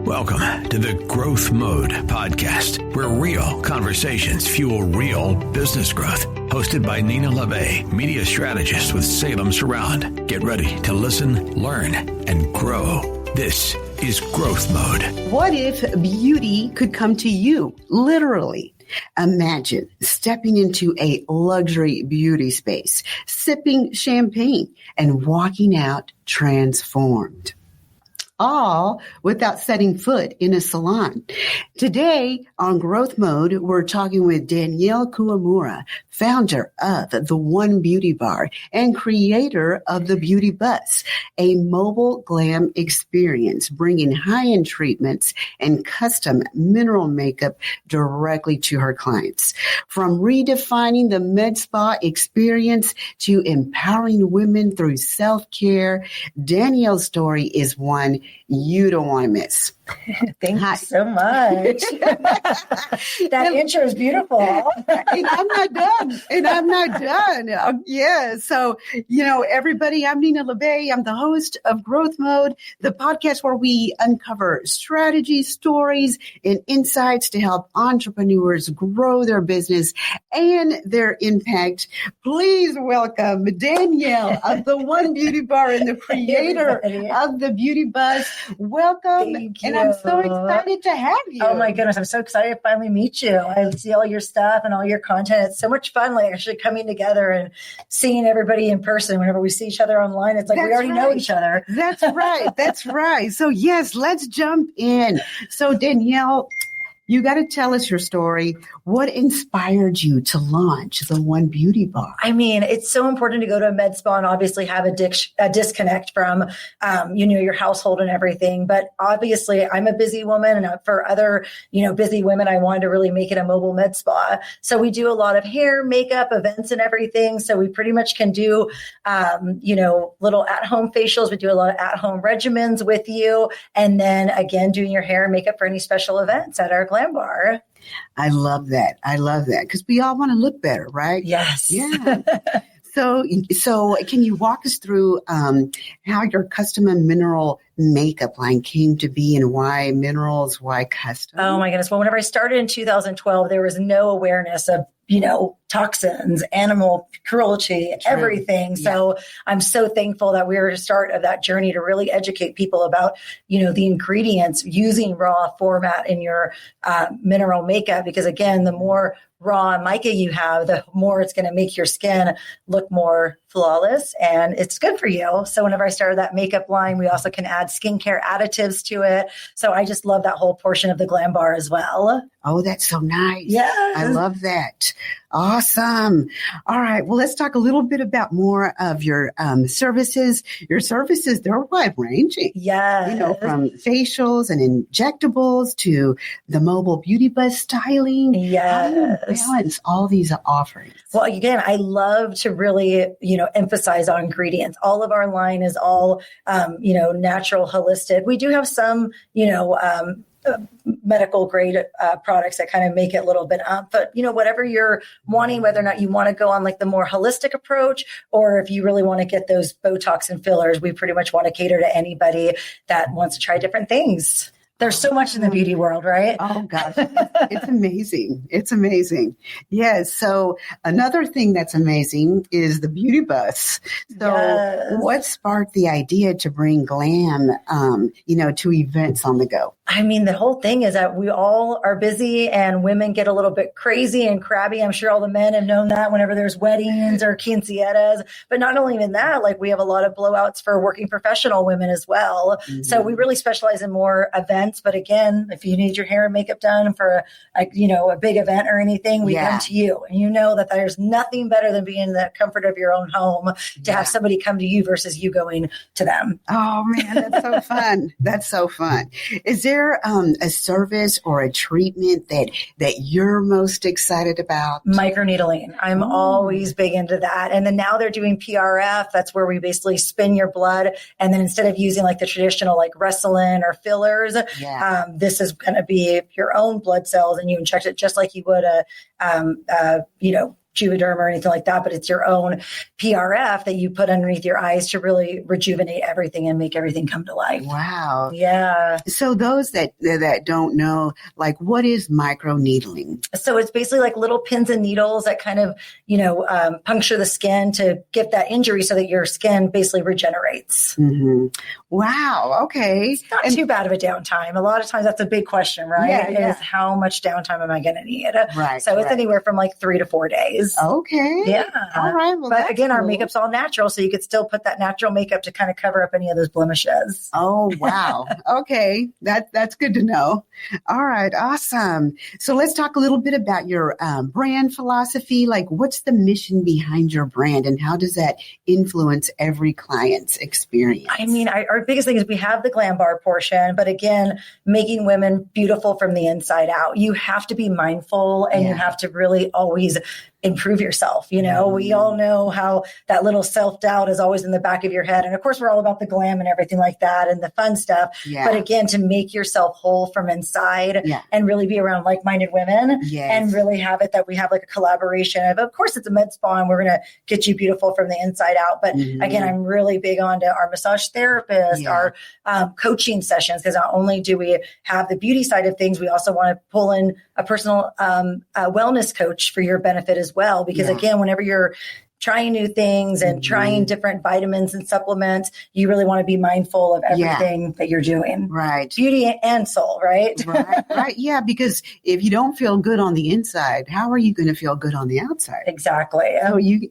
Welcome to the Growth Mode podcast, where real conversations fuel real business growth. Hosted by Nina Labbe, media strategist with Salem Surround. Get ready to listen, learn, and grow. This is Growth Mode. What if beauty could come to you, literally? Imagine stepping into a luxury beauty space, sipping champagne, and walking out transformed. All without setting foot in a salon. Today on Growth Mode, we're talking with Danielle Kuwamura, founder of The One Beauty Bar and creator of the Beauty Bus, a mobile glam experience bringing high-end treatments and custom mineral makeup directly to her clients. From redefining the med spa experience to empowering women through self-care, Danielle's story is one you don't want to miss. Thank you so much. That intro is beautiful. And I'm not done. Yeah. So, everybody, I'm Nina Labbe. I'm the host of Growth Mode, the podcast where we uncover strategies, stories, and insights to help entrepreneurs grow their business and their impact. Please welcome Danielle of The One Beauty Bar and the creator of the Beauty Bus. Welcome. Thank you. And I'm so excited to have you. Oh my goodness. I'm so excited to finally meet you. I see all your stuff and all your content. It's so much fun, like actually coming together and seeing everybody in person. Whenever we see each other online, it's like we already know each other. That's right. That's right. So yes, let's jump in. So Danielle, you got to tell us your story. What inspired you to launch The One Beauty Bar? I mean, it's so important to go to a med spa and obviously have a disconnect from, your household and everything. But obviously, I'm a busy woman, and for other, busy women, I wanted to really make it a mobile med spa. So we do a lot of hair, makeup, events, and everything. So we pretty much can do, little at-home facials. We do a lot of at-home regimens with you, and then again, doing your hair and makeup for any special events at our glam bar. I love that. Because we all want to look better, right? Yes. Yeah. So can you walk us through how your custom and mineral makeup line came to be and why minerals, why custom? Oh my goodness. Well, whenever I started in 2012, there was no awareness of, toxins, animal cruelty, everything. Yeah. So I'm so thankful that we were the start of that journey to really educate people about, the ingredients using raw format in your mineral makeup. Because again, the more raw mica you have, the more it's going to make your skin look more flawless, and it's good for you. So whenever I started that makeup line, we also can add skincare additives to it. So I just love that whole portion of the glam bar as well. Oh, that's so nice. Yeah. I love that. Awesome. All right. Well, let's talk a little bit about more of your services. Your services, they're wide ranging. Yeah. From facials and injectables to the mobile beauty bus styling. Yes. How do you balance all these offerings? Well, again, I love to really, emphasize on ingredients. All of our line is all, natural, holistic. We do have some, medical grade products that kind of make it a little bit up. But, whatever you're wanting, whether or not you want to go on like the more holistic approach, or if you really want to get those Botox and fillers, we pretty much want to cater to anybody that wants to try different things. There's so much in the beauty world, right? Oh, gosh. It's amazing. It's amazing. Yes. So another thing that's amazing is the Beauty Bus. So What sparked the idea to bring glam, to events on the go? I mean, the whole thing is that we all are busy and women get a little bit crazy and crabby. I'm sure all the men have known that whenever there's weddings or quinceañeras. But not only even that, like we have a lot of blowouts for working professional women as well. Mm-hmm. So we really specialize in more events. But again, if you need your hair and makeup done for a big event or anything, we come to you. And you know that there's nothing better than being in the comfort of your own home to have somebody come to you versus you going to them. Oh, man, that's so fun. That's so fun. Is there a service or a treatment that you're most excited about? Microneedling. I'm always big into that. And then now they're doing PRF. That's where we basically spin your blood. And then instead of using like the traditional like Restylane or fillers, this is going to be your own blood cells, and you inject it just like you would Juvederm or anything like that, but it's your own PRF that you put underneath your eyes to really rejuvenate everything and make everything come to life. Wow. Yeah. So those that don't know, like, what is microneedling? So it's basically like little pins and needles that kind of, puncture the skin to get that injury so that your skin basically regenerates. Mm-hmm. Wow. Okay. It's not too bad of a downtime. A lot of times that's a big question, right? Is how much downtime am I going to need? Right. So it's anywhere from like 3 to 4 days. Okay. Yeah. All right. Well, but again, cool. Our makeup's all natural, so you could still put that natural makeup to kind of cover up any of those blemishes. Oh, wow. Okay. That's good to know. All right. Awesome. So let's talk a little bit about your brand philosophy. Like, what's the mission behind your brand and how does that influence every client's experience? I mean, our biggest thing is we have the glam bar portion, but again, making women beautiful from the inside out. You have to be mindful and you have to really always improve yourself. We all know how that little self-doubt is always in the back of your head. And of course, we're all about the glam and everything like that and the fun stuff. Yeah. But again, to make yourself whole from inside and really be around like-minded women and really have it that we have like a collaboration of course, it's a med spa and we're going to get you beautiful from the inside out. But again, I'm really big on to our massage therapist, our coaching sessions, because not only do we have the beauty side of things, we also want to pull in a personal wellness coach for your benefit as well. Because again, whenever you're trying new things and trying different vitamins and supplements, you really want to be mindful of everything that you're doing. Right. Beauty and soul, right? Right. Yeah. Because if you don't feel good on the inside, how are you going to feel good on the outside? Exactly. So you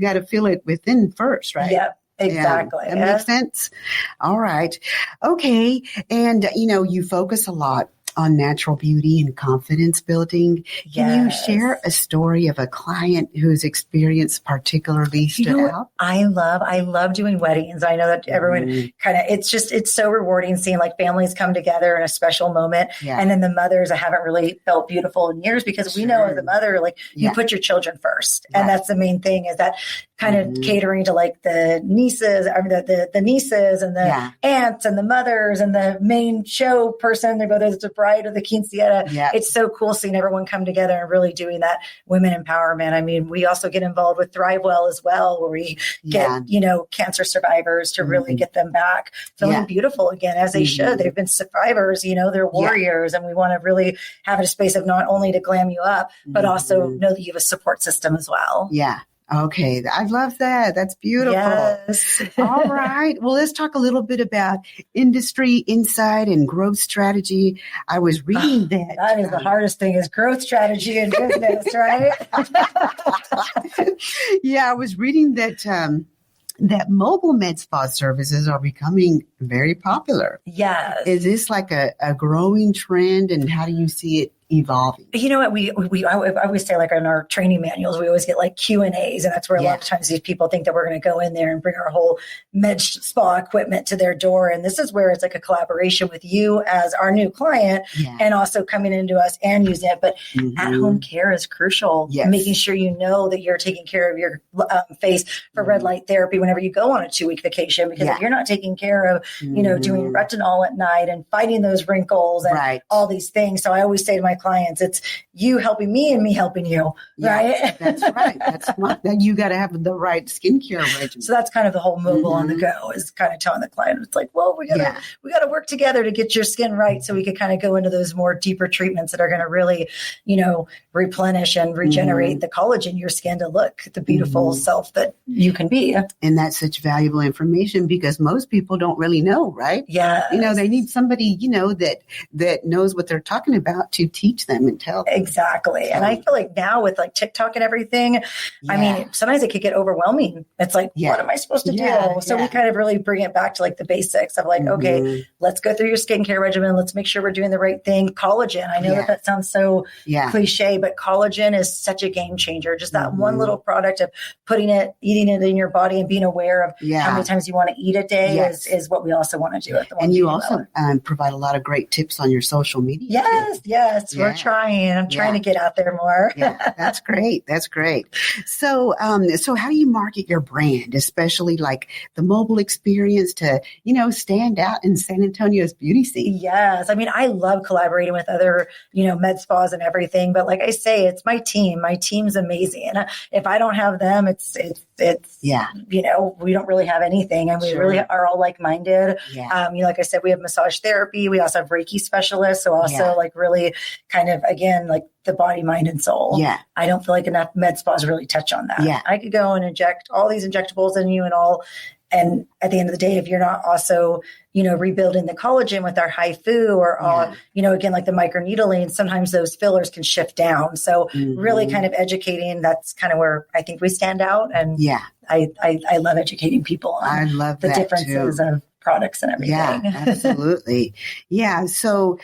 got to feel it within first, right? Yep. Exactly. Yeah, that makes sense. All right. Okay. And, you focus a lot on natural beauty and confidence building. Can you share a story of a client whose experience particularly stood out? I love doing weddings. I know that everyone it's so rewarding seeing like families come together in a special moment. Yeah. And then the mothers, I haven't really felt beautiful in years because we know as a mother, like you put your children first. And that's the main thing is that kind of catering to like the nieces, the nieces and the aunts and the mothers and the main show person, whether it's a bride or the quinceañera. Yeah. It's so cool seeing everyone come together and really doing that women empowerment. I mean, we also get involved with ThriveWell as well, where we get, cancer survivors to really get them back feeling beautiful again, as they should. They've been survivors, they're warriors. And we want to really have a space of not only to glam you up, but also know that you have a support system as well. Yeah. Okay. I love that. That's beautiful. Yes. All right. Well, let's talk a little bit about industry insight and growth strategy. I was reading that. That is the hardest thing is growth strategy in business, right? Yeah. I was reading that, that mobile med spa services are becoming very popular. Yes. Is this like a growing trend and how do you see it evolving? You know what? I always say like in our training manuals, we always get like Q&As, and that's where a lot of times these people think that we're going to go in there and bring our whole med spa equipment to their door. And this is where it's like a collaboration with you as our new client and also coming into us and using it. But at-home care is crucial. Yes. Making sure you know that you're taking care of your face for red light therapy whenever you go on a 2-week vacation, because if you're not taking care of, doing retinol at night and fighting those wrinkles and all these things. So I always say to my clients, it's you helping me and me helping you, right? That's right. That's right. You got to have the right skincare regimen. So that's kind of the whole mobile on the go is kind of telling the client, it's like, well, we got to work together to get your skin right, so we could kind of go into those more deeper treatments that are going to really, replenish and regenerate the collagen in your skin to look the beautiful self that you can be. And that's such valuable information because most people don't really know, right? Yeah. They need somebody, that knows what they're talking about to teach them and tell them. Exactly. And I feel like now with like TikTok and everything, I mean, sometimes it could get overwhelming. It's like, what am I supposed to do? So we kind of really bring it back to like the basics of like, okay, let's go through your skincare regimen. Let's make sure we're doing the right thing. Collagen. I know that sounds so cliche, but collagen is such a game changer. Just that one little product of eating it in your body and being aware of how many times you want to eat a day is what we also want to do. And you also provide a lot of great tips on your social media. Yes. we're trying. I'm trying to get out there more. That's great. That's great. So, so how do you market your brand, especially like the mobile experience to, stand out in San Antonio's beauty scene? Yes. I mean, I love collaborating with other, med spas and everything. But like I say, it's my team. My team's amazing. And if I don't have them, it's we don't really have anything. And we really are all like-minded. Yeah. Like I said, we have massage therapy. We also have Reiki specialists. So also like really kind of, again, like the body, mind, and soul. Yeah. I don't feel like enough med spas really touch on that. Yeah. I could go and inject all these injectables in you and all. And at the end of the day, if you're not also, rebuilding the collagen with our HIFU or, again, like the microneedling, sometimes those fillers can shift down. So really kind of educating, that's kind of where I think we stand out. And I love educating people on the differences of products and everything. Yeah, absolutely. Yeah. So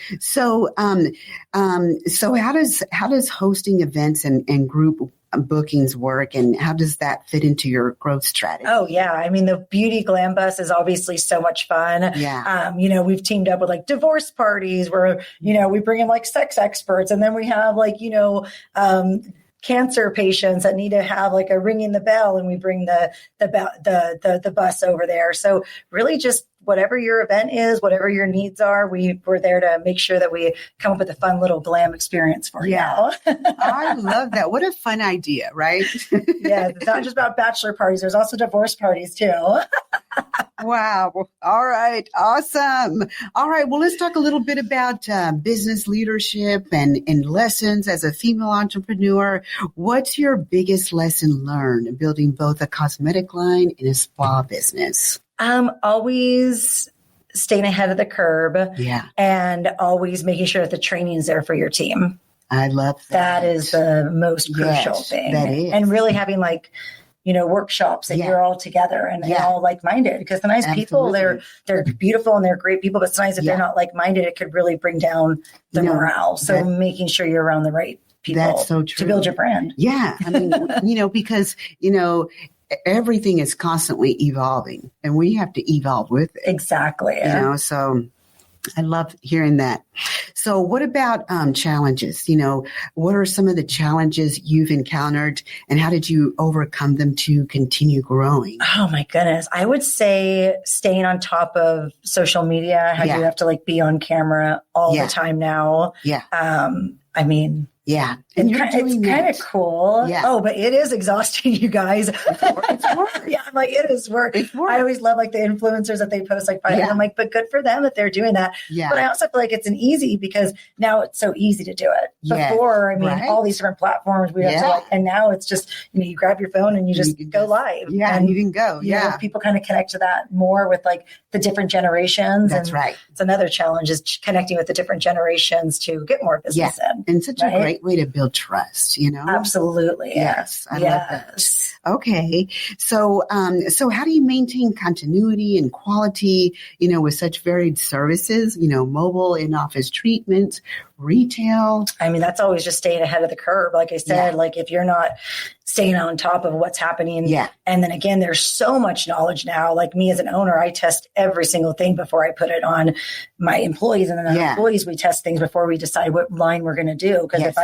how does hosting events and group bookings work, and how does that fit into your growth strategy? Oh yeah. I mean, the beauty glam bus is obviously so much fun. Yeah. We've teamed up with like divorce parties where, we bring in like sex experts, and then we have like, cancer patients that need to have like a ringing the bell, and we bring the bus over there. So really just whatever your event is, whatever your needs are, we're there to make sure that we come up with a fun little glam experience for you. I love that. What a fun idea, right? Yeah. It's not just about bachelor parties. There's also divorce parties too. Wow. All right. Awesome. All right. Well, let's talk a little bit about business leadership and lessons as a female entrepreneur. What's your biggest lesson learned building both a cosmetic line and a spa business? Always staying ahead of the curve. Yeah. And always making sure that the training is there for your team. I love that. That is the most crucial thing. That is. And really having like, workshops that you're all together and all like-minded, because sometimes people, they're beautiful and they're great people, but sometimes if they're not like-minded, it could really bring down the morale. So making sure you're around the right people that's so true. To build your brand. Yeah. I mean, because, everything is constantly evolving and we have to evolve with it. Exactly. So I love hearing that. So what about challenges? What are some of the challenges you've encountered and how did you overcome them to continue growing? Oh my goodness. I would say staying on top of social media, how you have to like be on camera all the time now. Yeah. Yeah. And it's kind of cool. Yeah. Oh, but it is exhausting, you guys. It's work. Yeah. I'm like, it is work. I always love like the influencers that they post like, I'm like, but good for them that they're doing that. Yeah. But I also feel like it's an easy because now it's so easy to do it. Before, all these different platforms we have to like, and now it's just, you grab your phone and you just go live. Yeah. And you can go. Yeah. People kind of connect to that more with like the different generations. That's right. It's another challenge is connecting with the different generations to get more business in. And such a great way to build trust, Absolutely. Yes. I love that. Okay. So, how do you maintain continuity and quality, with such varied services, mobile in-office treatments, retail? I mean, that's always just staying ahead of the curve. Like I said, like if you're not staying on top of what's happening. Yeah. And then again, there's so much knowledge now. Like me as an owner, I test every single thing before I put it on my employees. And then our employees, we test things before we decide what line we're going to do. Because if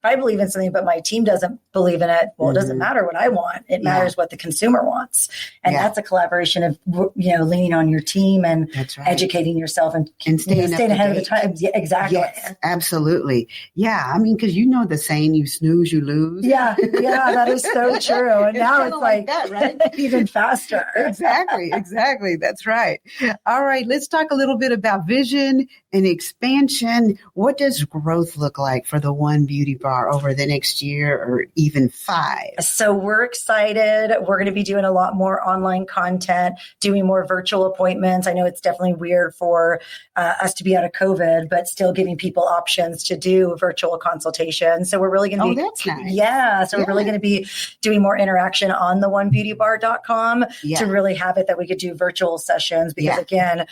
I believe in something, but my team doesn't believe in it, well, it doesn't matter what I want. It matters what the consumer wants. And that's a collaboration of, leaning on your team and educating yourself and staying ahead of the time. Yeah, exactly. Yes, absolutely. Yeah. I mean, because the saying, you snooze, you lose. Yeah. Yeah. That is so true. And now it's like that, right? Even faster. Exactly. That's right. All right. Let's talk a little bit about vision and expansion. What does growth look like for the One Beauty Bar over the next year or even 5? So we're excited. We're going to be doing a lot more online content, doing more virtual appointments. I know it's definitely weird for us to be out of COVID, but still giving people options to do virtual consultations. So we're really going to be, that's nice. Yeah. So we're really going to be doing more interaction on the onebeautybar.com to really have it that we could do virtual sessions because again,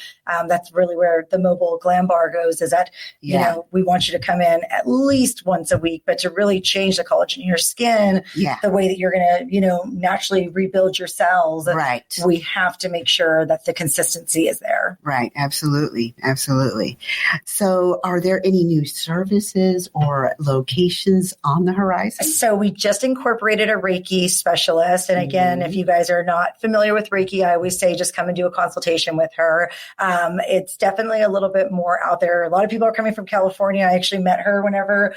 that's really where the mobile glam embargoes is that, you know, we want you to come in at least once a week, but to really change the collagen in your skin, the way that you're going to, you know, naturally rebuild your cells. Right. We have to make sure that the consistency is there. Right. Absolutely. Absolutely. So are there any new services or locations on the horizon? So we just incorporated a Reiki specialist. And again, if you guys are not familiar with Reiki, I always say just come and do a consultation with her. It's definitely a little bit more out there. A lot of people are coming from California. I actually met her whenever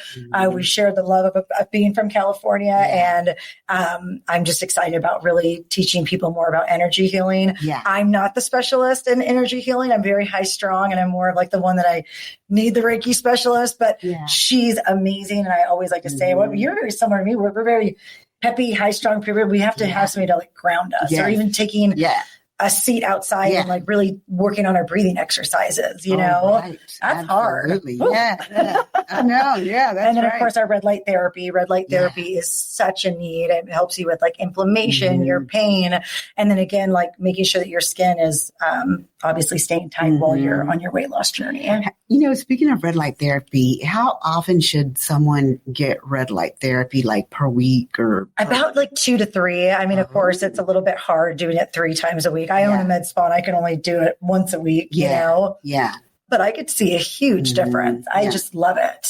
we shared the love of being from California. And I'm just excited about really teaching people more about energy healing. I'm not the specialist in energy healing. I'm very high strung, and I'm more of like the one that I need the Reiki specialist, but she's amazing. And I always like to say, well, you're very similar to me. We're very peppy, high strung people. We have to have somebody to like ground us, or even taking a seat outside and like really working on our breathing exercises, you know, that's Absolutely. hard. I know. Yeah. That's and then of course our red light therapy is such a need. It helps you with like inflammation, your pain. And then again, like making sure that your skin is, obviously staying tight while you're on your weight loss journey. You know, speaking of red light therapy, how often should someone get red light therapy, like per week or? About like 2 to 3. I mean, of course, it's a little bit hard doing it 3 times a week. I own a med spa and I can only do it once a week, you know? But I could see a huge difference. I just love it.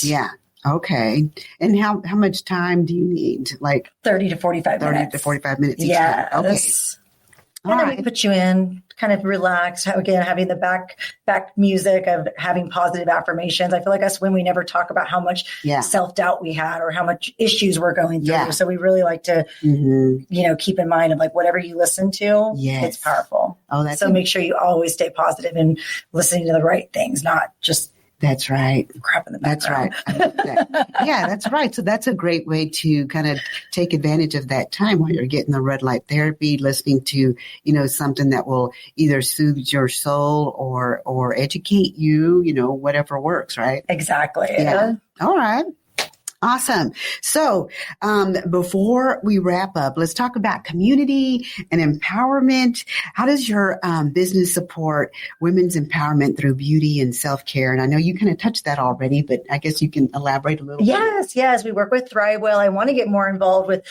Okay. And how much time do you need? Like 30 to 45 minutes. 30 to 45 minutes each time. Okay. And then we put you in, kind of relax. Again, having the back music of having positive affirmations. I feel like us women, we never talk about how much self-doubt we had or how much issues we're going through. So we really like to, you know, keep in mind of like whatever you listen to, it's powerful. So make sure you always stay positive and listening to the right things, not just That's right. Crap in the background. That's right. Yeah, that's right. So that's a great way to kind of take advantage of that time while you're getting the red light therapy, listening to, you know, something that will either soothe your soul or educate you, you know, whatever works, right? Exactly. Yeah. All right. Awesome. So before we wrap up, let's talk about community and empowerment. How does your business support women's empowerment through beauty and self-care? And I know you kind of touched that already, but I guess you can elaborate a little bit. Yes. We work with ThriveWell. I want to get more involved with,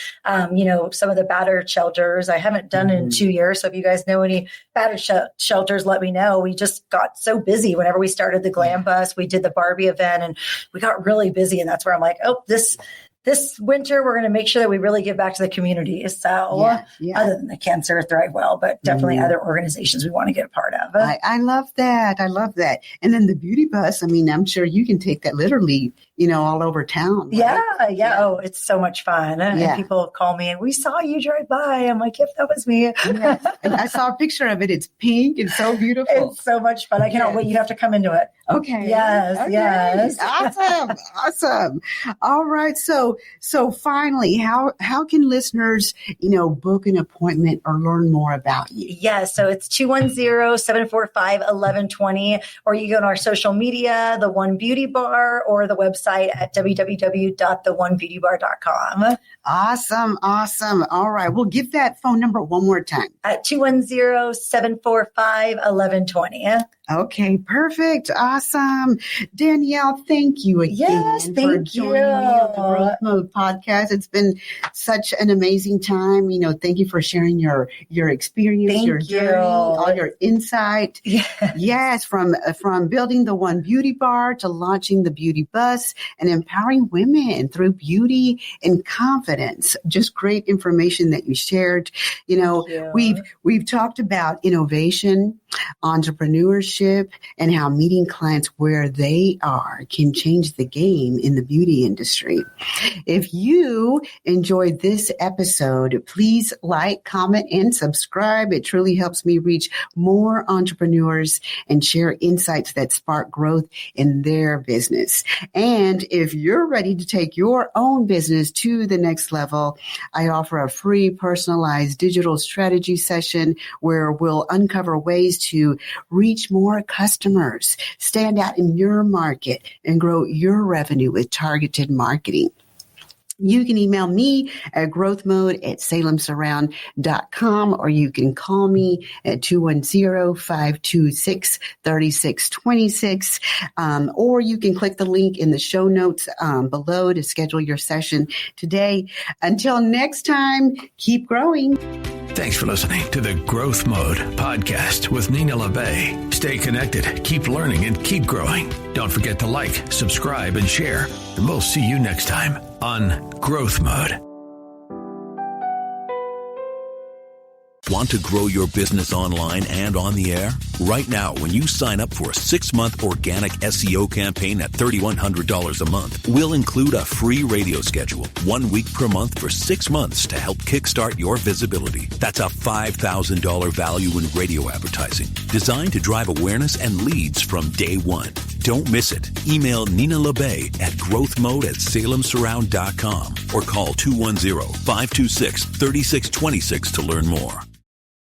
you know, some of the battered shelters. I haven't done it in 2 years. So if you guys know any battered shelters, let me know. We just got so busy whenever we started the Glam Bus. We did the Barbie event and we got really busy. And that's where I'm like, oh, this winter, we're going to make sure that we really give back to the community. So other than the cancer, ThriveWell, but definitely other organizations we want to get a part of. I love that. I love that. And then the beauty bus, I mean, I'm sure you can take that literally, you know, all over town. Right? Yeah. Oh, it's so much fun. And people call me and we saw you drive by. I'm like, yep, that was me. And I saw a picture of it. It's pink and so beautiful. It's so much fun. I cannot wait. You have to come into it. Okay. Yes. Awesome. All right. So finally, how can listeners, you know, book an appointment or learn more about you? Yes. So it's 210-745-1120, or you go to our social media, The One Beauty Bar, or the website at www.theonebeautybar.com. Awesome. All right. We'll give that phone number one more time. At 210-745-1120. Okay, perfect. Awesome. Danielle, thank you again for joining me on the Growth Mode podcast. It's been such an amazing time. You know, thank you for sharing your experience, your journey, all your insight. Yes, from building the One Beauty Bar to launching the Beauty Bus and empowering women through beauty and confidence. Just great information that you shared. You know, we've talked about innovation, entrepreneurship, and how meeting clients where they are can change the game in the beauty industry. If you enjoyed this episode, please like, comment, and subscribe. It truly helps me reach more entrepreneurs and share insights that spark growth in their business. And if you're ready to take your own business to the next level, I offer a free personalized digital strategy session where we'll uncover ways to reach more customers, stand out in your market, and grow your revenue with targeted marketing. You can email me at growthmode@salemsurround.com, or you can call me at 210-526-3626. Or you can click the link in the show notes below to schedule your session today. Until next time, keep growing. Thanks for listening to the Growth Mode podcast with Nina Labbe. Stay connected, keep learning, and keep growing. Don't forget to like, subscribe, and share. And we'll see you next time on Growth Mode. Want to grow your business online and on the air? Right now, when you sign up for a 6-month organic SEO campaign at $3,100 a month, we'll include a free radio schedule, 1 week per month for 6 months to help kickstart your visibility. That's a $5,000 value in radio advertising, designed to drive awareness and leads from day one. Don't miss it. Email Nina Labbe at growthmode@salemsurround.com or call 210-526-3626 to learn more.